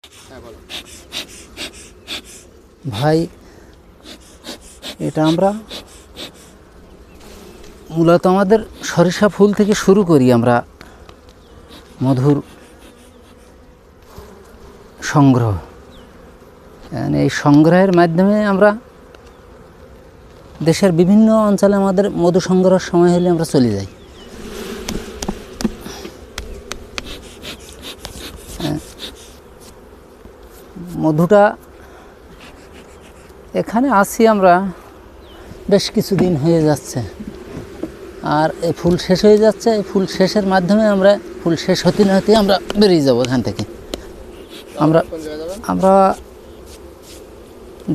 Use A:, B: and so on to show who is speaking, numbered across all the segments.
A: হ্যাঁ বলো।
B: ভাই এটা আমরা মূলত আমাদের সরিষা ফুল থেকে শুরু করি আমরা মধুর সংগ্রহ। এই সংগ্রহের মাধ্যমে আমরা দেশের বিভিন্ন অঞ্চলে আমাদের মধু সংগ্রহের সময় হলে আমরা চলে যাই। মধুটা এখানে আসি আমরা বেশ কিছুদিন হয়ে যাচ্ছে, আর এই ফুল শেষ হয়ে যাচ্ছে। এই ফুল শেষের মাধ্যমে আমরা ফুল শেষ হতে না হতে আমরা বেরিয়ে যাব এখান থেকে। আমরা
A: কোন জায়গায় যাবেন?
B: আমরা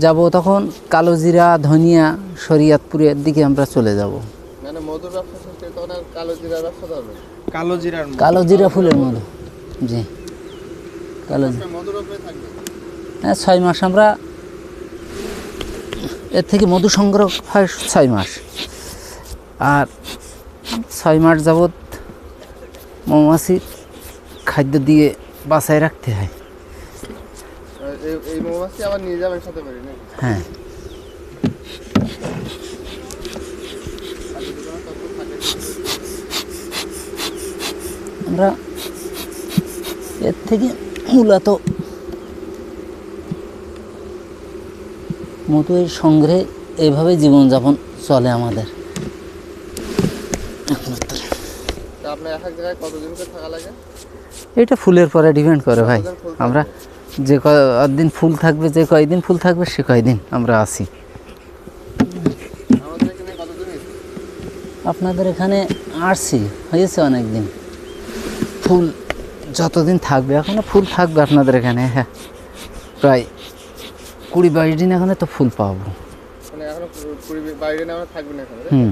B: যাব তখন কালোজিরা, ধনিয়া, শরীয়তপুরের দিকে আমরা চলে যাব।
A: মানে মধুর ব্যবসা শেষ করে তখন আর কালো জিরার ব্যবসা ধরবে?
B: কালোজিরা ফুলের মধু, জি কালো।
A: মধুর উপরে থাকবে।
B: হ্যাঁ 6 মাস আমরা এর থেকে মধু সংগ্রহ হয় 6 মাস, আর 6 মাস যাবৎ মৌমাছি খাদ্য দিয়ে বাঁচায় রাখতে হয়।
A: এই মৌমাছি আবার নিয়ে যাবেন সাথে করে নাকি?
B: হ্যাঁ আমরা এর থেকে মূলত মধুর সংগ্রহে এইভাবে জীবনযাপন চলে আমাদের একমাত্র।
A: তা আপনার এক এক জায়গায় কতদিন করে থাকা লাগে?
B: এটা ফুলের পরে ডিপেন্ড করে ভাই।
A: কতদিন ফুল
B: আমরা যে কদিন ফুল থাকবে, যে কয়দিন ফুল থাকবে সে কয়দিন আমরা আসি।
A: আমাদের এখানে কতদিন হয়েছে?
B: আপনাদের এখানে আসছি হয়েছে অনেক দিন। ফুল যতদিন থাকবে এখনও ফুল থাকবে আপনাদের এখানে। হ্যাঁ প্রায় 20-22 দিন এখানে তো ফুল পাবো।
A: মানে এখনো 20-22 দিন আমরা থাকবেন এখানে?
B: হুম